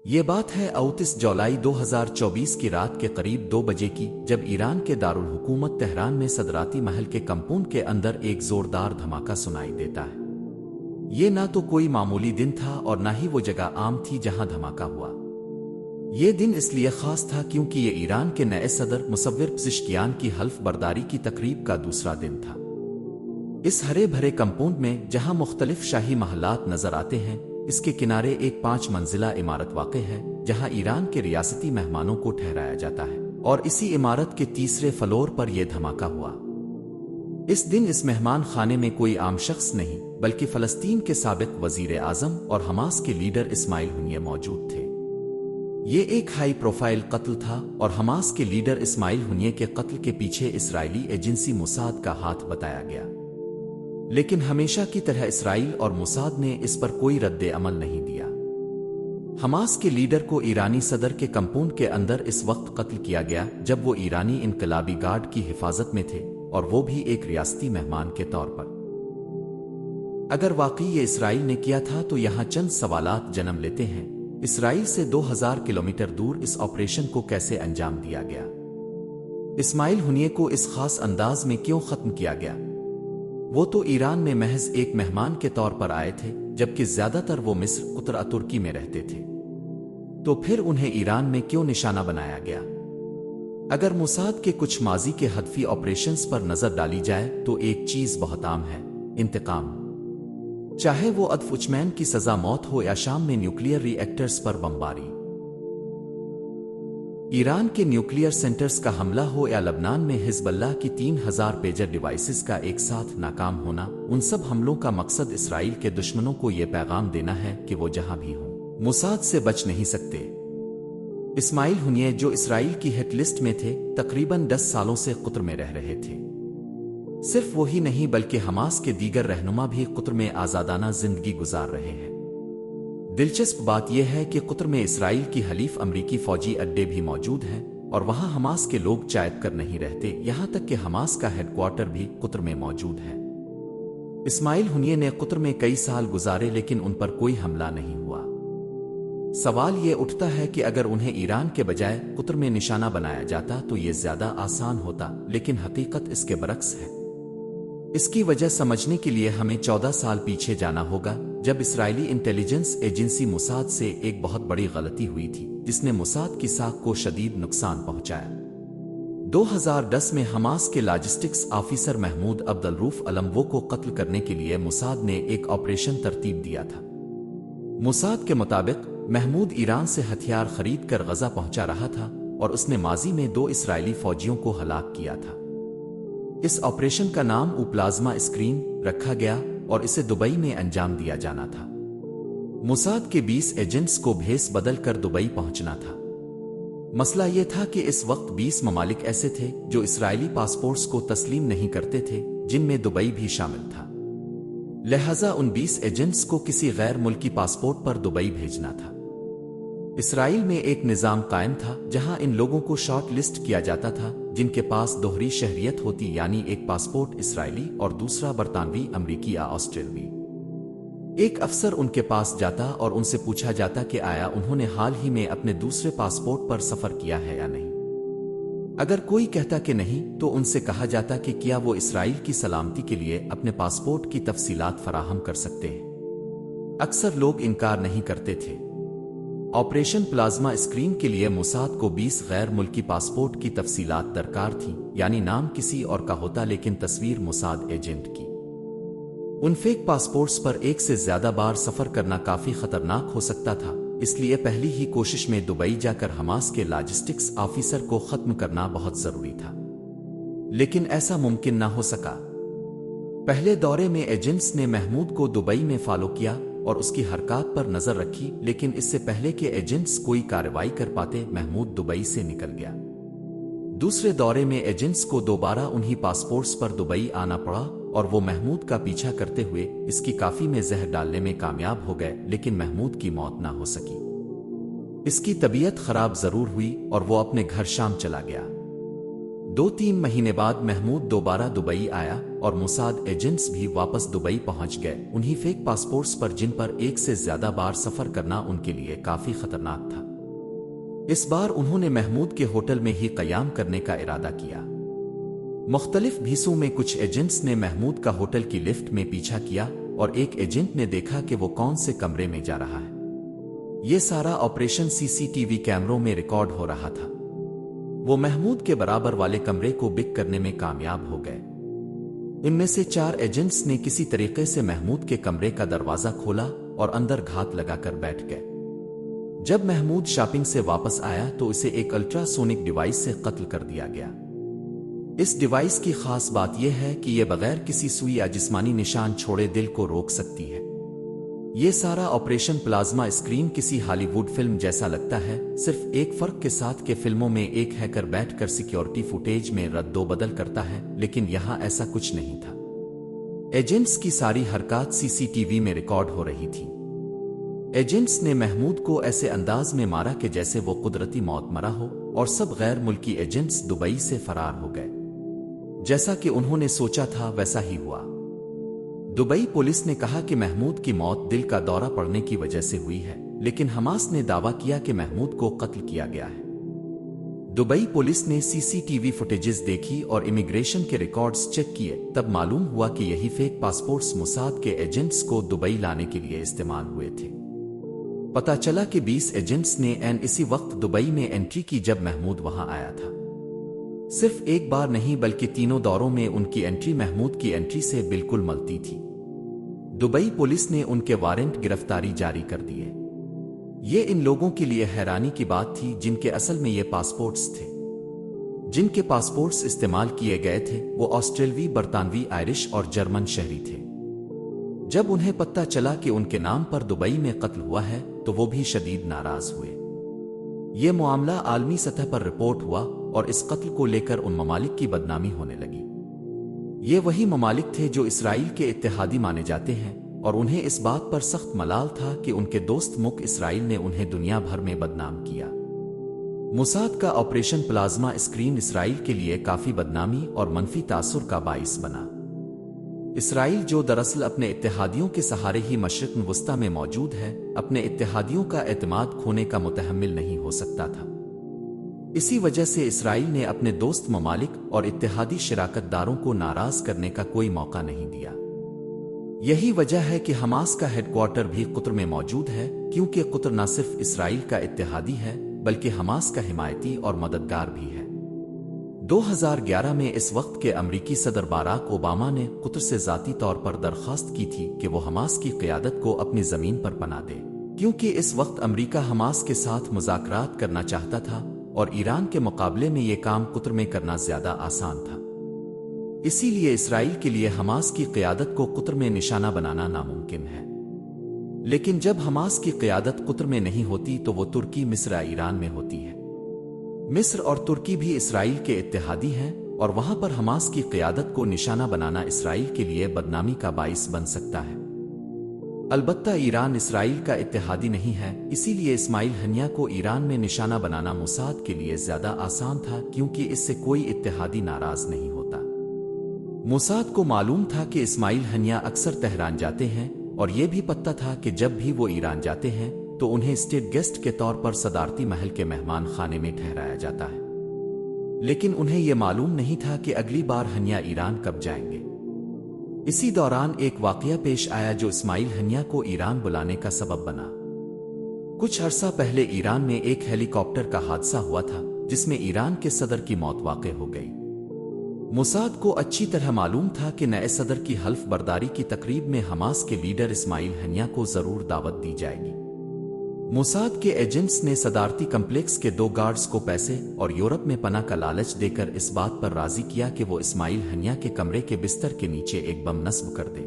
یہ بات ہے 29 جولائی 2024 کی رات کے قریب 2 بجے کی، جب ایران کے دارالحکومت تہران میں صدراتی محل کے کمپاؤنڈ کے اندر ایک زوردار دھماکہ سنائی دیتا ہے۔ یہ نہ تو کوئی معمولی دن تھا اور نہ ہی وہ جگہ عام تھی جہاں دھماکہ ہوا۔ یہ دن اس لیے خاص تھا کیونکہ یہ ایران کے نئے صدر مصور پزشکیان کی حلف برداری کی تقریب کا دوسرا دن تھا۔ اس ہرے بھرے کمپاؤنڈ میں جہاں مختلف شاہی محلات نظر آتے ہیں، اس کے کنارے ایک 5 منزلہ عمارت واقع ہے جہاں ایران کے ریاستی مہمانوں کو ٹھہرایا جاتا ہے، اور اسی عمارت کے تیسرے فلور پر یہ دھماکہ ہوا۔ اس دن اس مہمان خانے میں کوئی عام شخص نہیں بلکہ فلسطین کے سابق وزیر اعظم اور حماس کے لیڈر اسماعیل ہنیہ موجود تھے۔ یہ ایک ہائی پروفائل قتل تھا اور حماس کے لیڈر اسماعیل ہنیہ کے قتل کے پیچھے اسرائیلی ایجنسی موساد کا ہاتھ بتایا گیا، لیکن ہمیشہ کی طرح اسرائیل اور موساد نے اس پر کوئی رد عمل نہیں دیا۔ حماس کے لیڈر کو ایرانی صدر کے کمپاؤنڈ کے اندر اس وقت قتل کیا گیا جب وہ ایرانی انقلابی گارڈ کی حفاظت میں تھے، اور وہ بھی ایک ریاستی مہمان کے طور پر۔ اگر واقعی یہ اسرائیل نے کیا تھا تو یہاں چند سوالات جنم لیتے ہیں۔ اسرائیل سے 2000 کلومیٹر دور اس آپریشن کو کیسے انجام دیا گیا؟ اسماعیل ہنیہ کو اس خاص انداز میں کیوں ختم کیا گیا؟ وہ تو ایران میں محض ایک مہمان کے طور پر آئے تھے، جبکہ زیادہ تر وہ مصر، قطر، ترکی میں رہتے تھے۔ تو پھر انہیں ایران میں کیوں نشانہ بنایا گیا؟ اگر موساد کے کچھ ماضی کے ہدفی آپریشنز پر نظر ڈالی جائے تو ایک چیز بہت عام ہے: انتقام۔ چاہے وہ ادفچمین کی سزا موت ہو یا شام میں نیوکلیئر ری ایکٹرز پر بمباری، ایران کے نیوکلیئر سینٹرز کا حملہ ہو یا لبنان میں حزب اللہ کی 3000 پیجر ڈیوائسز کا ایک ساتھ ناکام ہونا، ان سب حملوں کا مقصد اسرائیل کے دشمنوں کو یہ پیغام دینا ہے کہ وہ جہاں بھی ہوں موساد سے بچ نہیں سکتے۔ اسماعیل ہنیہ جو اسرائیل کی ہٹ لسٹ میں تھے، تقریباً 10 سالوں سے قطر میں رہ رہے تھے۔ صرف وہی نہیں بلکہ حماس کے دیگر رہنما بھی قطر میں آزادانہ زندگی گزار رہے ہیں۔ دلچسپ بات یہ ہے کہ قطر میں اسرائیل کی حلیف امریکی فوجی اڈے بھی موجود ہیں، اور وہاں حماس کے لوگ چائب کر نہیں رہتے، یہاں تک کہ حماس کا ہیڈ کوارٹر بھی قطر میں موجود ہے۔ اسماعیل ہنیہ نے قطر میں کئی سال گزارے لیکن ان پر کوئی حملہ نہیں ہوا۔ سوال یہ اٹھتا ہے کہ اگر انہیں ایران کے بجائے قطر میں نشانہ بنایا جاتا تو یہ زیادہ آسان ہوتا، لیکن حقیقت اس کے برعکس ہے۔ اس کی وجہ سمجھنے کے لیے ہمیں 14 سال پیچھے جانا ہوگا، جب اسرائیلی انٹیلیجنس ایجنسی موساد سے ایک بہت بڑی غلطی ہوئی تھی جس نے موساد کی ساکھ کو شدید نقصان پہنچایا۔ 2010 میں حماس کے لاجسٹکس آفیسر محمود عبدالروف علموو کو قتل کرنے کے لیے موساد نے ایک آپریشن ترتیب دیا تھا۔ موساد کے مطابق محمود ایران سے ہتھیار خرید کر غزہ پہنچا رہا تھا، اور اس نے ماضی میں 2 اسرائیلی فوجیوں کو ہلاک کیا تھا۔ اس آپریشن کا نام پلازما اسکرین رکھا گیا اور اسے دبئی میں انجام دیا جانا تھا۔ موساد کے 20 ایجنٹس کو بھیس بدل کر دبئی پہنچنا تھا۔ مسئلہ یہ تھا کہ اس وقت 20 ممالک ایسے تھے جو اسرائیلی پاسپورٹس کو تسلیم نہیں کرتے تھے، جن میں دبئی بھی شامل تھا۔ لہٰذا ان 20 ایجنٹس کو کسی غیر ملکی پاسپورٹ پر دبئی بھیجنا تھا۔ اسرائیل میں ایک نظام قائم تھا جہاں ان لوگوں کو شارٹ لسٹ کیا جاتا تھا جن کے پاس دوہری شہریت ہوتی، یعنی ایک پاسپورٹ اسرائیلی اور دوسرا برطانوی، امریکی یا آسٹریلوی۔ ایک افسر ان کے پاس جاتا اور ان سے پوچھا جاتا کہ آیا انہوں نے حال ہی میں اپنے دوسرے پاسپورٹ پر سفر کیا ہے یا نہیں۔ اگر کوئی کہتا کہ نہیں تو ان سے کہا جاتا کہ کیا وہ اسرائیل کی سلامتی کے لیے اپنے پاسپورٹ کی تفصیلات فراہم کر سکتے ہیں۔ اکثر لوگ انکار نہیں کرتے تھے۔ آپریشن پلازما اسکرین کے لیے موساد کو 20 غیر ملکی پاسپورٹ کی تفصیلات درکار تھیں، یعنی نام کسی اور کا ہوتا لیکن تصویر موساد ایجنٹ کی۔ ان فیک پاسپورٹس پر ایک سے زیادہ بار سفر کرنا کافی خطرناک ہو سکتا تھا، اس لیے پہلی ہی کوشش میں دبئی جا کر حماس کے لاجسٹکس آفیسر کو ختم کرنا بہت ضروری تھا، لیکن ایسا ممکن نہ ہو سکا۔ پہلے دورے میں ایجنٹس نے محمود کو دبئی میں فالو کیا اور اس کی حرکات پر نظر رکھی، لیکن اس سے پہلے کہ ایجنٹس کوئی کارروائی کر پاتے محمود دبئی سے نکل گیا۔ دوسرے دورے میں ایجنٹس کو دوبارہ انہی پاسپورٹس پر دبئی آنا پڑا اور وہ محمود کا پیچھا کرتے ہوئے اس کی کافی میں زہر ڈالنے میں کامیاب ہو گئے، لیکن محمود کی موت نہ ہو سکی۔ اس کی طبیعت خراب ضرور ہوئی اور وہ اپنے گھر شام چلا گیا۔ 2-3 महीने बाद महमूद दोबारा दुबई आया और मोसाद एजेंट्स भी वापस दुबई पहुंच गए, उन्हीं फेक पासपोर्ट्स पर जिन पर एक से ज्यादा बार सफर करना उनके लिए काफी खतरनाक था। इस बार उन्होंने महमूद के होटल में ही कयाम करने का इरादा किया। मुख्तलिफ भीसों में कुछ एजेंट्स ने महमूद का होटल की लिफ्ट में पीछा किया और एक एजेंट ने देखा कि वो कौन से कमरे में जा रहा है। ये सारा ऑपरेशन सीसीटीवी कैमरों में रिकॉर्ड हो रहा था। वो महमूद के बराबर वाले कमरे को बिक करने में कामयाब हो गए। इनमें से 4 एजेंट्स ने किसी तरीके से महमूद के कमरे का दरवाजा खोला और अंदर घात लगाकर बैठ गए। जब महमूद शॉपिंग से वापस आया तो इसे एक अल्ट्रासोनिक डिवाइस से कत्ल कर दिया गया। इस डिवाइस की खास बात यह है कि यह बगैर किसी सुई या जिस्मानी निशान छोड़े दिल को रोक सकती है। ये सारा ऑपरेशन प्लाज्मा स्क्रीन किसी हॉलीवुड फिल्म जैसा लगता है, सिर्फ एक फर्क के साथ कि फिल्मों में एक हैकर बैठकर सिक्योरिटी फुटेज में रद्दोबदल करता है, लेकिन यहां ऐसा कुछ नहीं था। एजेंट्स की सारी हरकत सीसीटीवी में रिकॉर्ड हो रही थी। एजेंट्स ने महमूद को ऐसे अंदाज में मारा कि जैसे वो कुदरती मौत मरा हो, और सब गैर मुल्की एजेंट्स दुबई से फरार हो गए। जैसा कि उन्होंने सोचा था वैसा ही हुआ। दुबई पुलिस ने कहा कि महमूद की मौत दिल का दौरा पड़ने की वजह से हुई है, लेकिन हमास ने दावा किया कि महमूद को कत्ल किया गया है। दुबई पुलिस ने सीसीटीवी फुटेजेस देखी और इमिग्रेशन के रिकॉर्ड्स चेक किए, तब मालूम हुआ कि यही फेक पासपोर्ट्स मोसाद के एजेंट्स को दुबई लाने के लिए इस्तेमाल हुए थे। पता चला कि 20 एजेंट्स ने इसी वक्त दुबई में एंट्री की जब महमूद वहां आया था। सिर्फ एक बार नहीं बल्कि तीनों दौरों में उनकी एंट्री महमूद की एंट्री से बिल्कुल मिलती थी। दुबई पुलिस ने उनके वारंट गिरफ्तारी जारी कर दिए। ये इन लोगों के लिए हैरानी की बात थी जिनके असल में ये पासपोर्ट्स थे। जिनके पासपोर्ट्स इस्तेमाल किए गए थे वो ऑस्ट्रेलवी, बरतानवी, आयरिश और जर्मन शहरी थे। जब उन्हें पता चला कि उनके नाम पर दुबई में कत्ल हुआ है तो वो भी शदीद नाराज हुए। ये मामला आलमी सतह पर रिपोर्ट हुआ और इस कत्ल को लेकर उन ममालिक की बदनामी होने लगी। ये वही ममालिक थे जो इसराइल के इत्तेहादी माने जाते हैं और उन्हें इस बात पर सख्त मलाल था कि उनके दोस्त मुल्क इसराइल ने उन्हें दुनिया भर में बदनाम किया। मोसाद का ऑपरेशन प्लाज्मा स्क्रीन इसराइल के लिए काफी बदनामी और मनफी तासुर का बाइस बना। इसराइल जो दरअसल अपने इत्तेहादियों के सहारे ही मशरिक़ वस्ता में मौजूद है, अपने इत्तेहादियों का एतमाद खोने का मुतहम्मिल नहीं हो सकता था। इसी वजह से इसराइल ने अपने दोस्त ममालिक और इत्तेहादी शिराकतदारों को नाराज करने का कोई मौका नहीं दिया। यही वजह है कि हमास का हेडक्वार्टर भी कुतर में मौजूद है, क्योंकि कुतर न सिर्फ इसराइल का इत्तेहादी है बल्कि हमास का हिमायती और मददगार भी है। 2011 में इस वक्त के अमरीकी सदर बाराक ओबामा ने कुतर से ज़ाती तौर पर दरख्वास्त की थी कि वो हमास की क़यादत को अपनी ज़मीन पर पनाह दे, क्योंकि इस वक्त अमरीका हमास के साथ मुज़ाकरात करना चाहता था और ईरान के मुकाबले में ये काम कुतर में करना ज़्यादा आसान था। इसीलिए इसराइल के लिए हमास की क़यादत को कुतर में निशाना बनाना नामुमकिन है। लेकिन जब हमास की क़यादत कुतर में नहीं होती तो वो तुर्की, मिस्र, ईरान में होती है। मिस्र और तुर्की भी इसराइल के इत्तेहादी हैं और वहां पर हमास की क़यादत को निशाना बनाना इसराइल के लिए बदनामी का बाइस बन सकता है। अलबत्ता ईरान इसराइल का इत्तेहादी नहीं है, इसीलिए इस्माइल हनिया को ईरान में निशाना बनाना मोसाद के लिए ज्यादा आसान था, क्योंकि इससे कोई इत्तेहादी नाराज नहीं होता। मोसाद को मालूम था कि इस्माइल हनिया अक्सर तेहरान जाते हैं और यह भी पता था कि जब भी वो ईरान जाते हैं तो उन्हें स्टेट गेस्ट के तौर पर सदारती महल के मेहमान खाने में ठहराया जाता है। लेकिन उन्हें यह मालूम नहीं था कि अगली बार हनिया ईरान कब जाएंगे। इसी दौरान एक वाकया पेश आया जो इस्माइल हनिया को ईरान बुलाने का सबब बना। कुछ अरसा पहले ईरान में एक हेलीकॉप्टर का हादसा हुआ था जिसमें ईरान के सदर की मौत वाक़ हो गई। मोसाद को अच्छी तरह मालूम था कि नए सदर की हल्फ बर्दारी की तकरीब में हमास के लीडर इस्माइल हनिया को जरूर दावत दी जाएगी। मोसाद के एजेंट्स ने सदारती कम्प्लेक्स के 2 गार्ड्स को पैसे और यूरोप में पनाह का लालच देकर इस बात पर राजी किया कि वो इस्माइल हनिया के कमरे के बिस्तर के नीचे एक बम नस्ब कर दे।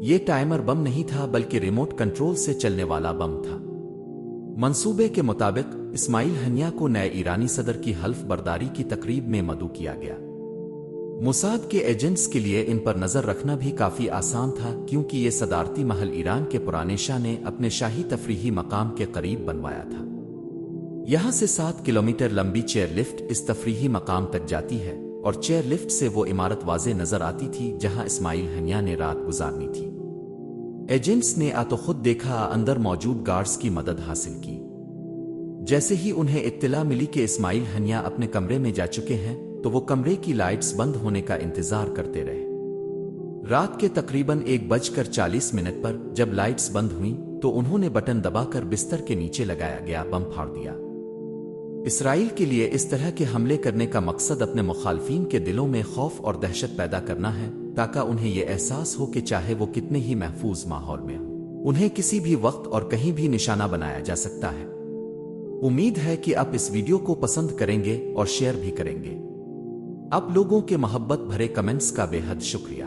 ये टाइमर बम नहीं था बल्कि रिमोट कंट्रोल से चलने वाला बम था। मंसूबे के मुताबिक इस्माइल हनिया को नए ईरानी सदर की हल्फ बर्दारी की तकरीब में मदऊ किया गया। मोसाद के एजेंट्स के लिए इन पर नजर रखना भी काफी आसान था, क्योंकि ये सदारती महल ईरान के पुराने शाह ने अपने शाही तफरीही मकाम के करीब बनवाया था। यहाँ से 7 किलोमीटर लंबी चेयर लिफ्ट इस तफरीही मकाम तक जाती है और चेयर लिफ्ट से वो इमारत वाज़े नजर आती थी जहाँ इस्माइल हनिया ने रात गुजारनी थी। एजेंट्स ने आ तो खुद देखा अंदर मौजूद गार्ड्स की मदद हासिल की। जैसे ही उन्हें इत्तला मिली कि इस्माइल हनिया अपने कमरे में जा चुके हैं तो वो कमरे की लाइट्स बंद होने का इंतजार करते रहे। रात के तकरीबन 1:40 पर जब लाइट्स बंद हुईं तो उन्होंने बटन दबाकर बिस्तर के नीचे लगाया गया बम फाड़ दिया। इसराइल के लिए इस तरह के हमले करने का मकसद अपने मुखालफिन के दिलों में खौफ और दहशत पैदा करना है ताकि उन्हें यह एहसास हो कि चाहे वो कितने ही महफूज माहौल में हो, उन्हें किसी भी वक्त और कहीं भी निशाना बनाया जा सकता है। उम्मीद है कि आप इस वीडियो को पसंद करेंगे और शेयर भी करेंगे। आप लोगों के मोहब्बत भरे कमेंट्स का बेहद शुक्रिया।